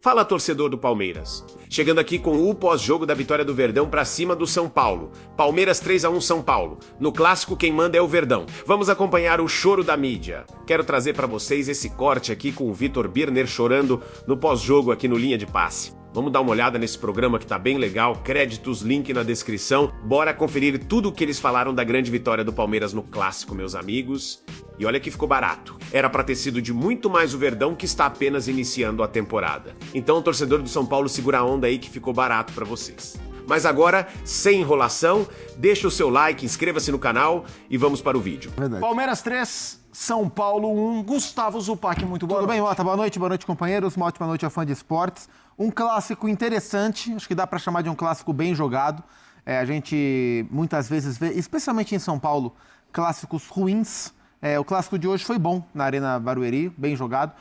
Fala, torcedor do Palmeiras. Chegando aqui com o pós-jogo da vitória do Verdão pra cima do São Paulo. Palmeiras 3-1 São Paulo. No clássico quem manda é o Verdão. Vamos acompanhar o choro da mídia. Quero trazer pra vocês esse corte aqui com o Vitor Birner chorando no pós-jogo aqui no Linha de Passe. Vamos dar uma olhada nesse programa que tá bem legal, créditos, link na descrição. Bora conferir tudo o que eles falaram da grande vitória do Palmeiras no clássico, meus amigos. E olha que ficou barato. Era pra ter sido de muito mais o Verdão, que está apenas iniciando a temporada. Então, torcedor do São Paulo, segura a onda aí que ficou barato pra vocês. Mas agora, sem enrolação, deixa o seu like, inscreva-se no canal e vamos para o vídeo. Verdade. Palmeiras 3, São Paulo 1. Gustavo Zupac, muito boa Tudo noite. bem, Mota? Boa noite, companheiros. Uma ótima noite a fã de esportes. Um clássico interessante, acho que dá para chamar de um clássico bem jogado. A gente muitas vezes vê, especialmente em São Paulo, clássicos ruins. O clássico de hoje foi bom na Arena Barueri, bem jogado.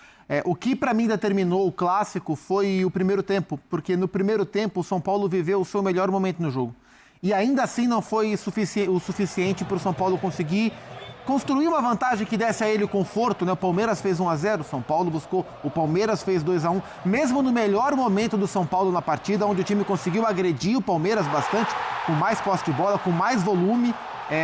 O que para mim determinou o clássico foi o primeiro tempo, porque no primeiro tempo o São Paulo viveu o seu melhor momento no jogo. E ainda assim não foi o suficiente para o São Paulo conseguir construir uma vantagem que desse a ele conforto, né? O Palmeiras fez 1-0, o São Paulo buscou, o Palmeiras fez 2-1. Mesmo no melhor momento do São Paulo na partida, onde o time conseguiu agredir o Palmeiras bastante, com mais posse de bola, com mais volume,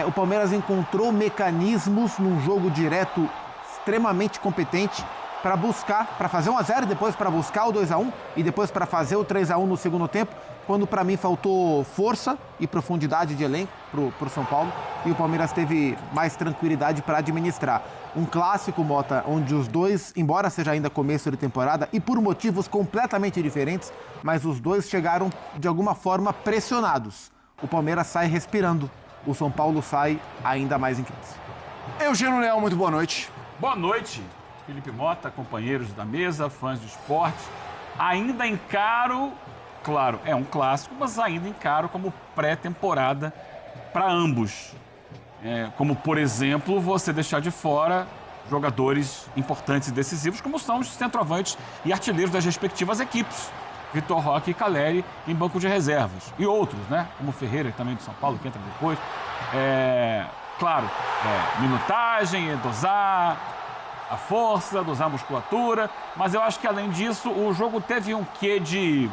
o Palmeiras encontrou mecanismos num jogo direto extremamente competente para buscar, para fazer 1-0 e depois para buscar o 2-1 e depois para fazer o 3-1 no segundo tempo, quando para mim faltou força e profundidade de elenco pro São Paulo e o Palmeiras teve mais tranquilidade para administrar. Um clássico, Mota, onde os dois, embora seja ainda começo de temporada e por motivos completamente diferentes, mas os dois chegaram de alguma forma pressionados. O Palmeiras sai respirando, o São Paulo sai ainda mais em crise. Eugênio Leal, muito boa noite. Boa noite, Felipe Mota, companheiros da mesa, fãs de esporte. Ainda encaro, claro, é um clássico, mas ainda encaro como pré-temporada para ambos. Como, por exemplo, você deixar de fora jogadores importantes e decisivos, como são os centroavantes e artilheiros das respectivas equipes. Vitor Roque e Caleri em banco de reservas. E outros, né? Como o Ferreira, também do São Paulo, que entra depois. Claro, minutagem, dosar a força, dosar a musculatura, mas eu acho que além disso o jogo teve um quê de,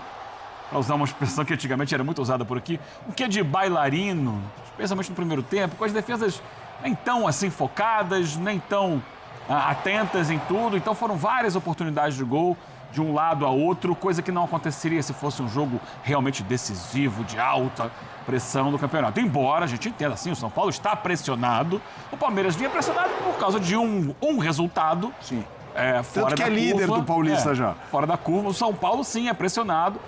para usar uma expressão que antigamente era muito usada por aqui, um quê de bailarino, especialmente no primeiro tempo, com as defesas nem tão assim focadas, nem tão atentas em tudo, então foram várias oportunidades de gol de um lado a outro, coisa que não aconteceria se fosse um jogo realmente decisivo, de alta pressão do campeonato. Embora a gente entenda assim, o São Paulo está pressionado, o Palmeiras vinha pressionado por causa de um resultado. Sim. Fora Tanto que da é líder curva, do Paulista já. Fora da curva, o São Paulo sim é pressionado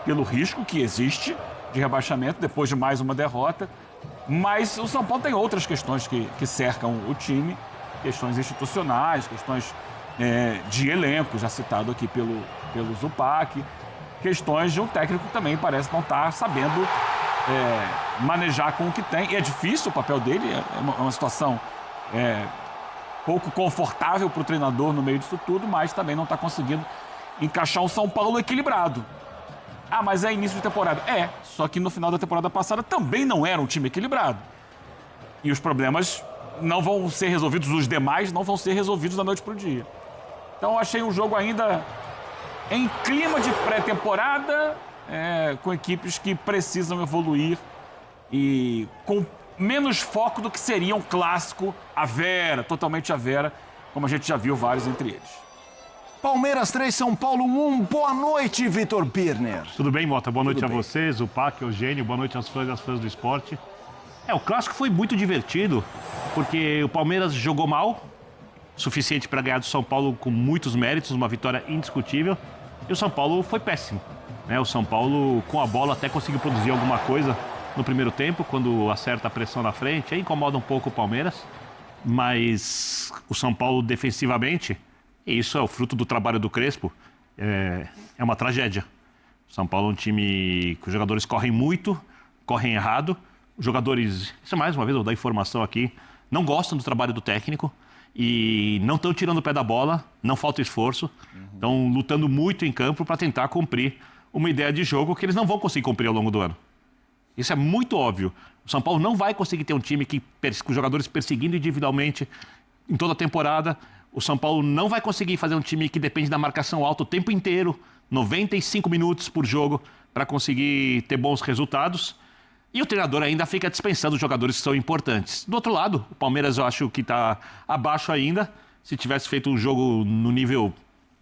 pelo risco que existe de rebaixamento depois de mais uma derrota, mas o São Paulo tem outras questões que cercam o time, questões institucionais, questões de elenco, já citado aqui pelo Zupac, questões de um técnico que também parece não estar sabendo manejar com o que tem, e é difícil o papel dele, é uma situação pouco confortável para o treinador no meio disso tudo, mas também não está conseguindo encaixar um São Paulo equilibrado. Mas é início de temporada. Só que no final da temporada passada também não era um time equilibrado. E os problemas não vão ser resolvidos, os demais não vão ser resolvidos da noite para o dia. Então eu achei um jogo ainda em clima de pré-temporada, com equipes que precisam evoluir e com menos foco do que seria um clássico totalmente à vera, como a gente já viu vários entre eles. Palmeiras 3, São Paulo 1. Boa noite, Vitor Birner. Tudo bem, Mota? Boa noite Tudo a bem. vocês, o Pac, o Eugênio, boa noite aos fãs e às fãs do esporte. O clássico foi muito divertido, porque o Palmeiras jogou mal, suficiente para ganhar do São Paulo com muitos méritos, uma vitória indiscutível, e o São Paulo foi péssimo. O São Paulo, com a bola, até conseguiu produzir alguma coisa no primeiro tempo, quando acerta a pressão na frente, aí incomoda um pouco o Palmeiras, mas o São Paulo defensivamente, e isso é o fruto do trabalho do Crespo, é uma tragédia. O São Paulo é um time que os jogadores correm muito, correm errado, os jogadores, isso é mais uma vez, eu vou dar informação aqui, não gostam do trabalho do técnico e não estão tirando o pé da bola, não falta esforço, estão lutando muito em campo para tentar cumprir uma ideia de jogo que eles não vão conseguir cumprir ao longo do ano. Isso é muito óbvio. O São Paulo não vai conseguir ter um time com os jogadores perseguindo individualmente em toda a temporada. O São Paulo não vai conseguir fazer um time que depende da marcação alta o tempo inteiro, 95 minutos por jogo para conseguir ter bons resultados. E o treinador ainda fica dispensando os jogadores que são importantes. Do outro lado, o Palmeiras eu acho que está abaixo ainda. Se tivesse feito um jogo no nível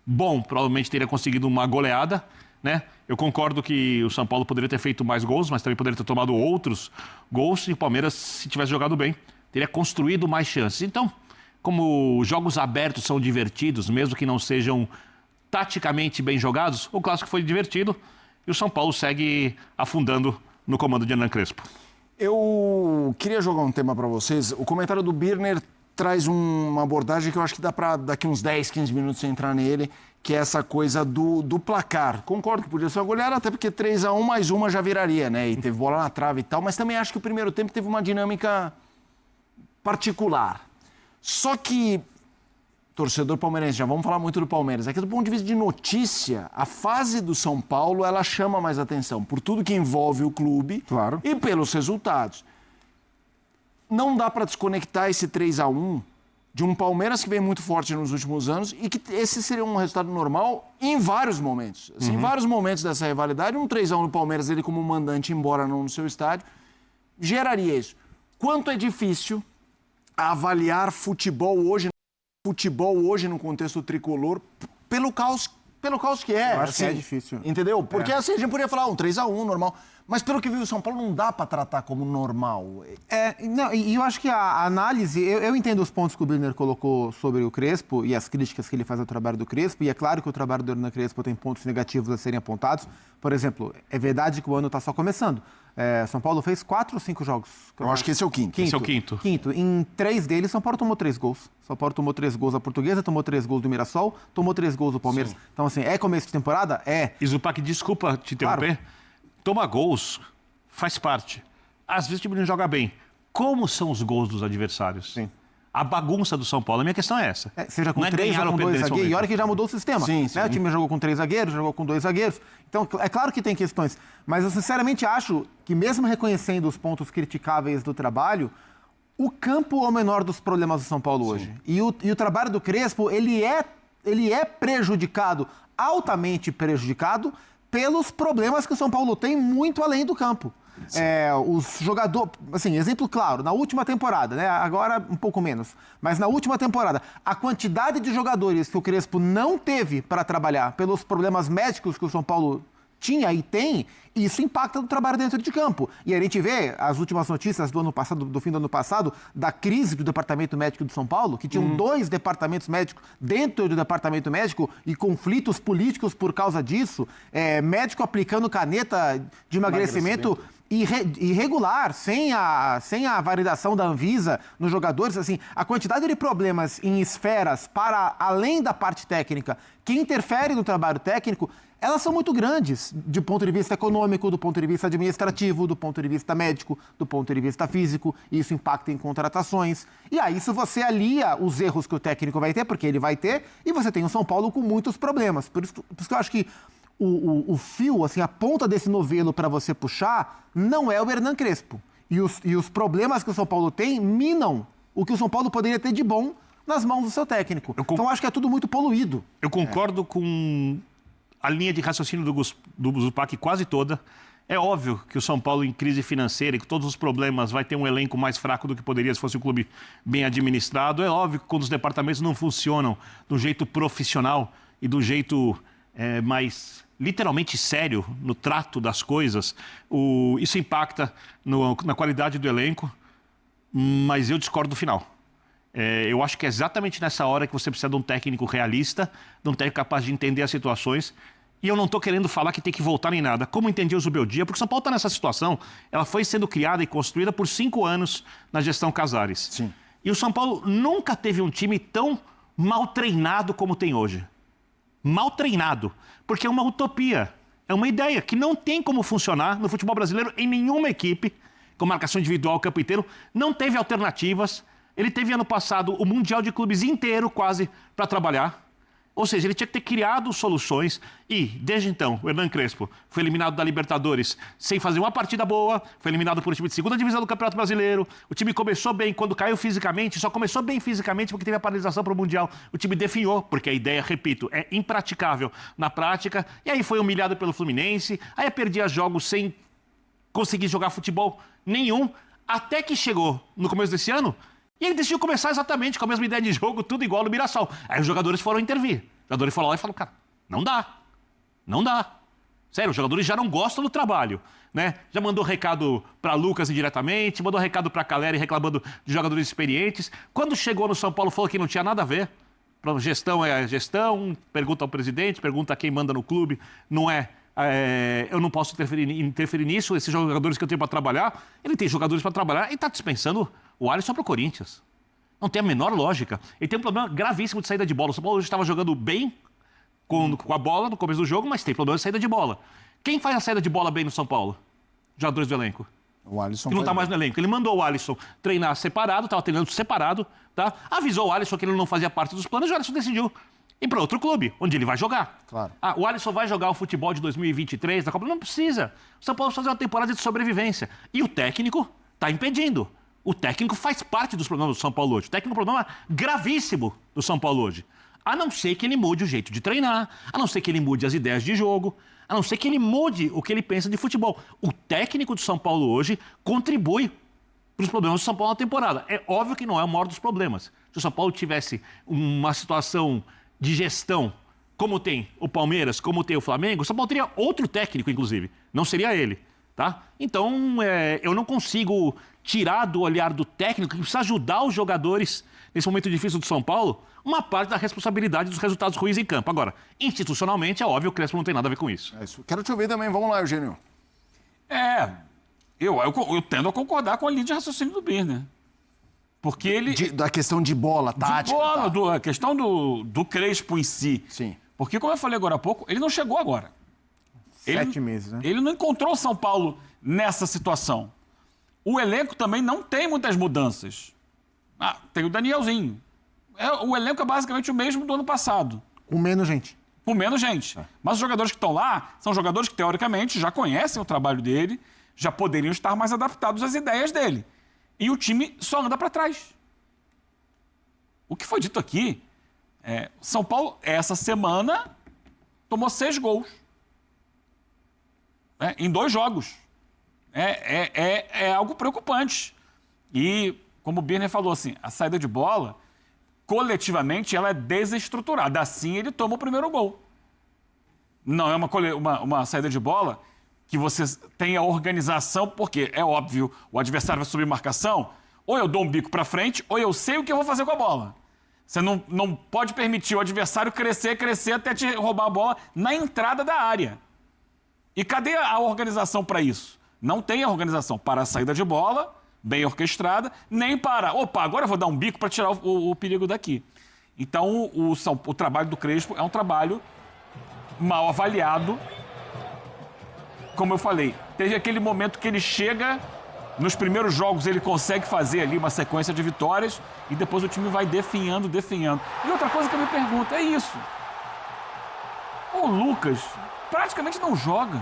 bom, provavelmente teria conseguido uma goleada, né? Eu concordo que o São Paulo poderia ter feito mais gols, mas também poderia ter tomado outros gols. E o Palmeiras, se tivesse jogado bem, teria construído mais chances. Então, como jogos abertos são divertidos, mesmo que não sejam taticamente bem jogados, o clássico foi divertido e o São Paulo segue afundando no comando de Hernan Crespo. Eu queria jogar um tema para vocês. O comentário do Birner traz uma abordagem que eu acho que dá para daqui uns 10, 15 minutos entrar nele, que é essa coisa do placar. Concordo que podia ser uma goleada, até porque 3-1 mais uma já viraria, né? E teve bola na trave e tal, mas também acho que o primeiro tempo teve uma dinâmica particular. Só que, torcedor palmeirense, já vamos falar muito do Palmeiras, aqui do ponto de vista de notícia, a fase do São Paulo, ela chama mais atenção, por tudo que envolve o clube, claro, e pelos resultados. Não dá para desconectar esse 3-1 de um Palmeiras que vem muito forte nos últimos anos e que esse seria um resultado normal em vários momentos. Assim, em vários momentos dessa rivalidade, um 3-1 no Palmeiras, ele como mandante, embora não no seu estádio, geraria isso. Quanto é difícil avaliar futebol hoje no contexto tricolor pelo caos que é. Eu acho assim, que é difícil. Entendeu? Porque assim, a gente poderia falar um 3-1 normal, mas pelo que viu o São Paulo não dá para tratar como normal. E eu acho que a análise, eu entendo os pontos que o Birner colocou sobre o Crespo e as críticas que ele faz ao trabalho do Crespo, e é claro que o trabalho do Hernan Crespo tem pontos negativos a serem apontados. Por exemplo, é verdade que o ano está só começando. São Paulo fez 4 ou 5 jogos? Eu acho que esse é o quinto. Esse é o quinto. Em 3 deles, São Paulo tomou 3 gols. São Paulo tomou 3 gols da Portuguesa, tomou 3 gols do Mirassol, tomou 3 gols do Palmeiras. Sim. Então, assim, é começo de temporada? É. E Zupac, desculpa te interromper. Claro. Toma gols, faz parte. Às vezes o time não joga bem. Como são os gols dos adversários? Sim. A bagunça do São Paulo, a minha questão é essa. Seja com 3 ou com 2 zagueiros, e olha que já mudou o sistema. Sim. O time jogou com 3 zagueiros, jogou com 2 zagueiros. Então, é claro que tem questões. Mas eu sinceramente acho que mesmo reconhecendo os pontos criticáveis do trabalho, o campo é o menor dos problemas do São Paulo hoje. E o trabalho do Crespo, ele é prejudicado, altamente prejudicado, pelos problemas que o São Paulo tem muito além do campo. Os jogadores, assim, exemplo claro, na última temporada, né? Agora um pouco menos, mas na última temporada, a quantidade de jogadores que o Crespo não teve para trabalhar pelos problemas médicos que o São Paulo tinha e tem, isso impacta no trabalho dentro de campo. E a gente vê as últimas notícias do ano passado, do fim do ano passado, da crise do departamento médico de São Paulo, que tinham 2 departamentos médicos dentro do departamento médico e conflitos políticos por causa disso, médico aplicando caneta de emagrecimento irregular, sem a validação da Anvisa nos jogadores. Assim, a quantidade de problemas em esferas para além da parte técnica que interferem no trabalho técnico, elas são muito grandes, do ponto de vista econômico, do ponto de vista administrativo, do ponto de vista médico, do ponto de vista físico, e isso impacta em contratações. E aí isso você alia os erros que o técnico vai ter, porque ele vai ter, e você tem o São Paulo com muitos problemas. Por isso que eu acho que o fio, assim, a ponta desse novelo para você puxar, não é o Hernan Crespo. E os problemas que o São Paulo tem minam o que o São Paulo poderia ter de bom nas mãos do seu técnico. Então, eu acho que é tudo muito poluído. Eu concordo com a linha de raciocínio do Zupac quase toda. É óbvio que o São Paulo, em crise financeira e com todos os problemas, vai ter um elenco mais fraco do que poderia se fosse um clube bem administrado. É óbvio que quando os departamentos não funcionam do jeito profissional e do jeito mais literalmente sério no trato das coisas, isso impacta na qualidade do elenco, mas eu discordo do final. Eu acho que é exatamente nessa hora que você precisa de um técnico realista, de um técnico capaz de entender as situações. E eu não estou querendo falar que tem que voltar nem nada. Como entendi o Zubeldia, porque o São Paulo está nessa situação, ela foi sendo criada e construída por 5 anos na gestão Casares. Sim. E o São Paulo nunca teve um time tão mal treinado como tem hoje. Mal treinado, porque é uma utopia, é uma ideia que não tem como funcionar no futebol brasileiro em nenhuma equipe, com marcação individual o campo inteiro, não teve alternativas. Ele teve ano passado o Mundial de Clubes inteiro quase para trabalhar. Ou seja, ele tinha que ter criado soluções e, desde então, o Hernan Crespo foi eliminado da Libertadores sem fazer uma partida boa, foi eliminado por um time de segunda divisão do Campeonato Brasileiro, o time começou bem, quando caiu fisicamente, só começou bem fisicamente porque teve a paralisação para o Mundial, o time definhou, porque a ideia, repito, é impraticável na prática, e aí foi humilhado pelo Fluminense, aí perdia jogos sem conseguir jogar futebol nenhum, até que chegou no começo desse ano, e ele decidiu começar exatamente com a mesma ideia de jogo, tudo igual no Mirassol. Aí os jogadores foram intervir. Os jogadores foram lá e falaram, cara, não dá. Não dá. Sério, os jogadores já não gostam do trabalho, né? Já mandou recado para Lucas indiretamente, mandou recado para Caleri reclamando de jogadores experientes. Quando chegou no São Paulo, falou que não tinha nada a ver. Gestão é gestão, pergunta ao presidente, pergunta a quem manda no clube. Não é... eu não posso interferir nisso, esses jogadores que eu tenho para trabalhar, ele tem jogadores para trabalhar e está dispensando o Alisson para o Corinthians. Não tem a menor lógica. Ele tem um problema gravíssimo de saída de bola. O São Paulo hoje estava jogando bem com a bola no começo do jogo, mas tem problema de saída de bola. Quem faz a saída de bola bem no São Paulo? Jogadores do elenco. O Alisson que não está mais no elenco. Ele mandou o Alisson treinar separado, estava treinando separado, tá? Avisou o Alisson que ele não fazia parte dos planos e o Alisson decidiu ir para outro clube, onde ele vai jogar. Claro. O Alisson vai jogar o futebol de 2023 da Copa? Não precisa. O São Paulo vai fazer uma temporada de sobrevivência. E o técnico está impedindo. O técnico faz parte dos problemas do São Paulo hoje. O técnico é um problema gravíssimo do São Paulo hoje. A não ser que ele mude o jeito de treinar, a não ser que ele mude as ideias de jogo, a não ser que ele mude o que ele pensa de futebol. O técnico do São Paulo hoje contribui para os problemas do São Paulo na temporada. É óbvio que não é o maior dos problemas. Se o São Paulo tivesse uma situação de gestão, como tem o Palmeiras, como tem o Flamengo, o São Paulo teria outro técnico, inclusive. Não seria ele, tá? Então, eu não consigo tirar do olhar do técnico, que precisa ajudar os jogadores nesse momento difícil do São Paulo, uma parte da responsabilidade dos resultados ruins em campo. Agora, institucionalmente, é óbvio que o Crespo não tem nada a ver com isso. É isso. Quero te ouvir também. Vamos lá, Eugênio. Eu tendo a concordar com a linha de raciocínio do Birner. Porque ele... Da questão de bola, tática. De bola, a questão do Crespo em si. Sim. Porque, como eu falei agora há pouco, ele não chegou agora. 7 meses, né? Ele não encontrou o São Paulo nessa situação. O elenco também não tem muitas mudanças. Tem o Danielzinho. O elenco é basicamente o mesmo do ano passado. Com menos gente. Com menos gente. Mas os jogadores que estão lá são jogadores que, teoricamente, já conhecem o trabalho dele, já poderiam estar mais adaptados às ideias dele. E o time só anda para trás. O que foi dito aqui, São Paulo, essa semana, tomou 6 gols. Em 2 jogos. É algo preocupante. E, como o Birner falou, assim, a saída de bola, coletivamente, ela é desestruturada. Assim, ele toma o primeiro gol. Não é uma saída de bola que você tenha organização, porque, é óbvio, o adversário vai subir marcação, ou eu dou um bico para frente, ou eu sei o que eu vou fazer com a bola. Você não pode permitir o adversário crescer até te roubar a bola na entrada da área. E cadê a organização para isso? Não tem a organização para a saída de bola, bem orquestrada, nem para, agora eu vou dar um bico para tirar o perigo daqui. Então, o trabalho do Crespo é um trabalho mal avaliado. Como eu falei, teve aquele momento que ele chega, nos primeiros jogos ele consegue fazer ali uma sequência de vitórias e depois o time vai definhando. E outra coisa que eu me pergunto é isso. O Lucas praticamente não joga.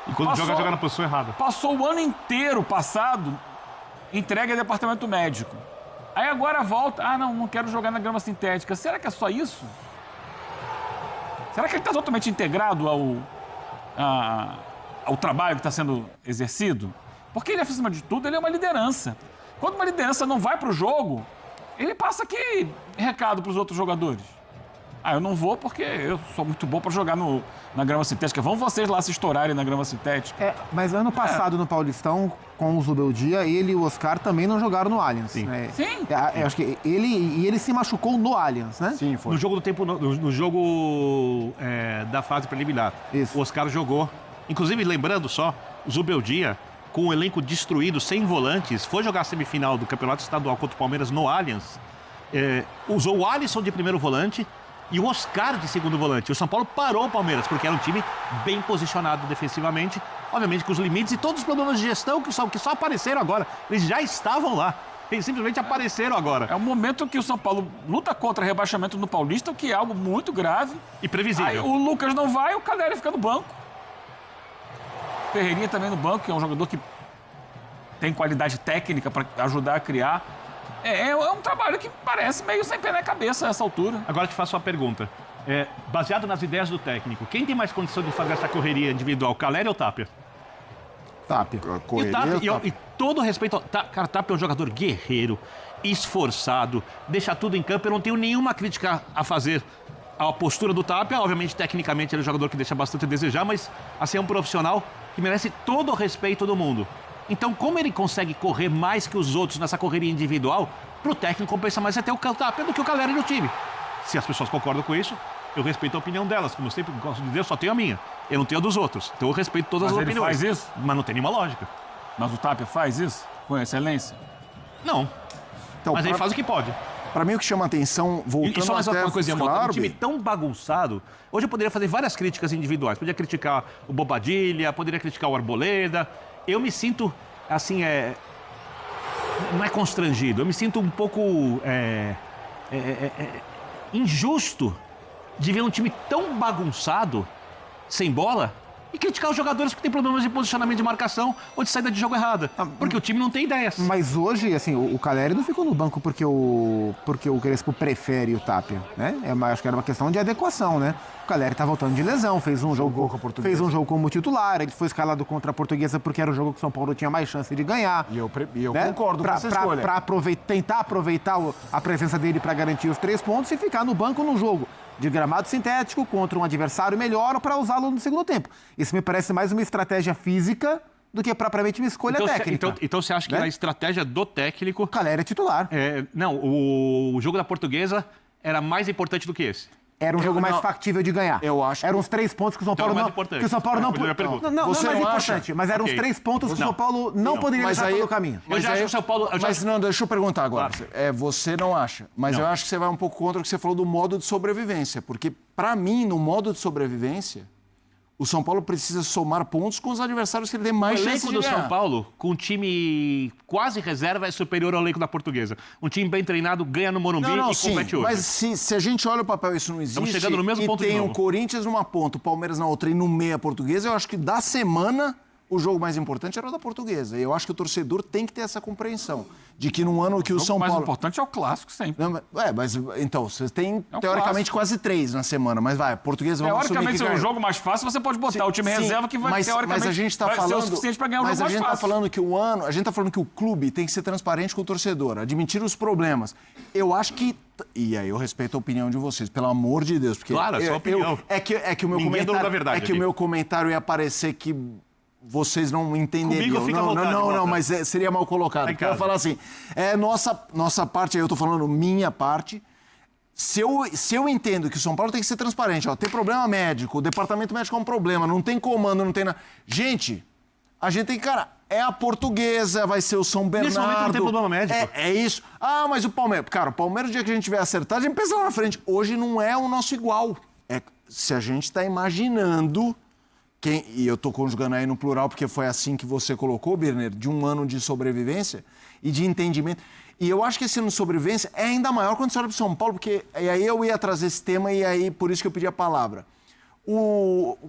E quando joga na posição errada. Passou o ano inteiro passado entregue ao departamento médico. Aí agora volta, não quero jogar na grama sintética. Será que é só isso? Será que ele está totalmente integrado ao trabalho que está sendo exercido? Porque ele, acima de tudo, ele é uma liderança. Quando uma liderança não vai para o jogo, ele passa aqui recado para os outros jogadores. Eu não vou porque eu sou muito bom para jogar na grama sintética. Vão vocês lá se estourarem na grama sintética. Mas ano passado no Paulistão, com o Zubeldia, ele e o Oscar também não jogaram no Allianz. Sim. Né? Sim. Eu acho que ele se machucou no Allianz, né? Sim, foi. No jogo do tempo, no jogo da fase preliminar. Isso. O Oscar jogou. Inclusive, lembrando só, o Zubeldia, com o elenco destruído, sem volantes, foi jogar a semifinal do Campeonato Estadual contra o Palmeiras no Allianz. Usou o Alisson de primeiro volante e o Oscar de segundo volante. O São Paulo parou o Palmeiras, porque era um time bem posicionado defensivamente. Obviamente com os limites e todos os problemas de gestão que só apareceram agora. Eles já estavam lá. Eles simplesmente apareceram agora. É um momento que o São Paulo luta contra rebaixamento no Paulista, o que é algo muito grave. E previsível. Aí o Lucas não vai, o Calleri fica no banco. Ferreirinha também no banco, que é um jogador que tem qualidade técnica para ajudar a criar. É um trabalho que parece meio sem pé na cabeça a essa altura. Agora eu te faço uma pergunta. Baseado nas ideias do técnico, quem tem mais condição de fazer essa correria individual, Calleri ou Tapia? Tapia. E todo respeito... Cara, Tapia é um jogador guerreiro, esforçado, deixa tudo em campo. Eu não tenho nenhuma crítica a fazer à postura do Tapia. Obviamente, tecnicamente, ele é um jogador que deixa bastante a desejar, mas assim, é um profissional que merece todo o respeito do mundo. Então, como ele consegue correr mais que os outros nessa correria individual, pro técnico compensa mais até o Tapia do que o Calleri no time. Se as pessoas concordam com isso, eu respeito a opinião delas. Como eu sempre gosto de dizer, eu só tenho a minha. Eu não tenho a dos outros. Então eu respeito todas as opiniões. Mas ele faz isso? Mas não tem nenhuma lógica. Mas o Tapia faz isso? Com excelência? Não. Então, Mas ele faz o que pode. Pra mim, o que chama atenção, voltando E só mais até... uma coisinha, claro, um time tão bagunçado. Hoje eu poderia fazer várias críticas individuais. Poderia criticar o Bobadilha, poderia criticar o Arboleda. Eu me sinto, assim, não é constrangido. Eu me sinto um pouco injusto de ver um time tão bagunçado, sem bola, e criticar os jogadores que têm problemas de posicionamento de marcação ou de saída de jogo errada. Porque o time não tem ideias. Mas hoje, assim, o Calleri não ficou no banco porque o Crespo prefere o Tapia, né? Acho que era uma questão de adequação, né? O Calleri tá voltando de lesão, fez um jogo como titular, ele foi escalado contra a Portuguesa porque era o jogo que o São Paulo tinha mais chance de ganhar. E eu né? concordo com essa escolha. Pra tentar aproveitar a presença dele para garantir os 3 pontos e ficar no banco no jogo de gramado sintético contra um adversário melhor para usá-lo no segundo tempo. Isso me parece mais uma estratégia física do que propriamente uma escolha técnica. Então você acha que na estratégia do técnico... O Calleri é titular. Não, o jogo da Portuguesa era mais importante do que esse. Era um jogo mais factível de ganhar. Eu acho. Eram uns 3 pontos que o São Paulo não... Que o São Paulo não Você não é mais importante, mas eram uns 3 pontos que o São Paulo não poderia deixar pelo caminho. Eu já acho que o São Paulo... Mas não, deixa eu perguntar agora. Claro. Você não acha, mas eu acho que você vai um pouco contra o que você falou do modo de sobrevivência. Porque, pra mim, no modo de sobrevivência, o São Paulo precisa somar pontos com os adversários que ele tem mais chance de ganhar. O elenco do São Paulo, com um time quase reserva, é superior ao elenco da Portuguesa. Um time bem treinado ganha no Morumbi e compete hoje. Mas se a gente olha o papel, isso não existe. Estamos chegando no mesmo ponto e tem de o novo. Corinthians numa ponta, o Palmeiras na outra e no meio a Portuguesa, eu acho que da semana o jogo mais importante era o da Portuguesa. E eu acho que o torcedor tem que ter essa compreensão de que num ano que o São Paulo... O mais importante é o clássico sempre. Não, mas então, você tem teoricamente quase 3 na semana, mas vai, Portuguesa vamos assumir que teoricamente, se é um jogo mais fácil, você pode botar o time reserva que vai, teoricamente, mas a gente tá vai falando, ser o suficiente para ganhar o jogo mais fácil. Mas a gente tá falando que a gente tá falando que o clube tem que ser transparente com o torcedor, admitir os problemas. Eu acho que... E aí eu respeito a opinião de vocês, pelo amor de Deus. Porque claro, é sua opinião. É que o meu Ninguém é dono da comentário... verdade que o meu comentário ia parecer que... Vocês não entenderiam. Comigo fica à vontade, não, mas seria mal colocado. Eu ia falar assim, nossa parte, aí eu tô falando minha parte. Se eu entendo que o São Paulo tem que ser transparente, tem problema médico, o departamento médico é um problema, não tem comando, não tem nada. Gente, a gente tem que, é a Portuguesa, vai ser o São Bernardo. Nesse momento não tem problema médico. É isso. Mas o Palmeiras... Cara, o Palmeiras, o dia que a gente tiver acertado, a gente pensa lá na frente. Hoje não é o nosso igual. Se a gente tá imaginando... E eu estou conjugando aí no plural, porque foi assim que você colocou, Birner, de um ano de sobrevivência e de entendimento. E eu acho que esse ano de sobrevivência é ainda maior quando você olha para o São Paulo, porque e aí eu ia trazer esse tema e aí por isso que eu pedi a palavra.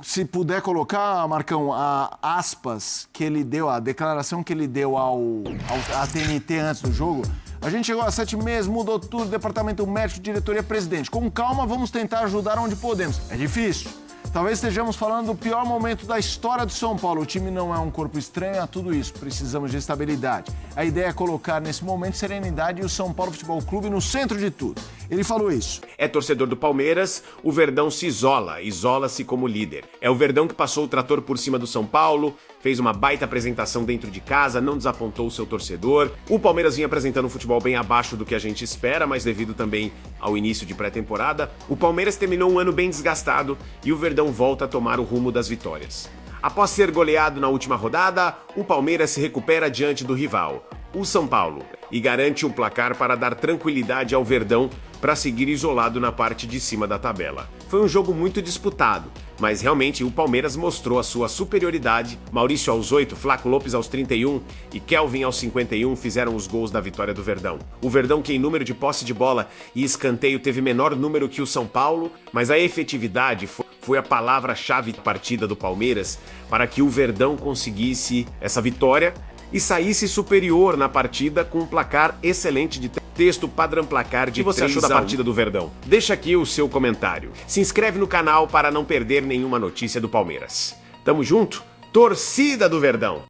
Se puder colocar, Marcão, a aspas que ele deu, a declaração que ele deu à TNT antes do jogo, a gente chegou a 7 meses, mudou tudo, departamento médico, diretoria, presidente. Com calma, vamos tentar ajudar onde podemos. É difícil. Talvez estejamos falando do pior momento da história do São Paulo. O time não é um corpo estranho a tudo isso. Precisamos de estabilidade. A ideia é colocar nesse momento serenidade e o São Paulo Futebol Clube no centro de tudo. Ele falou isso. É torcedor do Palmeiras, o Verdão se isola-se como líder. É o Verdão que passou o trator por cima do São Paulo, fez uma baita apresentação dentro de casa, não desapontou o seu torcedor. O Palmeiras vinha apresentando um futebol bem abaixo do que a gente espera, mas devido também ao início de pré-temporada, o Palmeiras terminou um ano bem desgastado e o Verdão volta a tomar o rumo das vitórias. Após ser goleado na última rodada, o Palmeiras se recupera diante do rival, o São Paulo, e garante um placar para dar tranquilidade ao Verdão para seguir isolado na parte de cima da tabela. Foi um jogo muito disputado, mas realmente o Palmeiras mostrou a sua superioridade. Maurício aos 8, Flaco Lopes aos 31 e Kelvin aos 51 fizeram os gols da vitória do Verdão. O Verdão, que em número de posse de bola e escanteio teve menor número que o São Paulo, mas a efetividade foi a palavra-chave da partida do Palmeiras para que o Verdão conseguisse essa vitória e saísse superior na partida com um placar excelente de texto padrão placar de 3-1. O que você achou da partida do Verdão? Deixa aqui o seu comentário. Se inscreve no canal para não perder nenhuma notícia do Palmeiras. Tamo junto? Torcida do Verdão!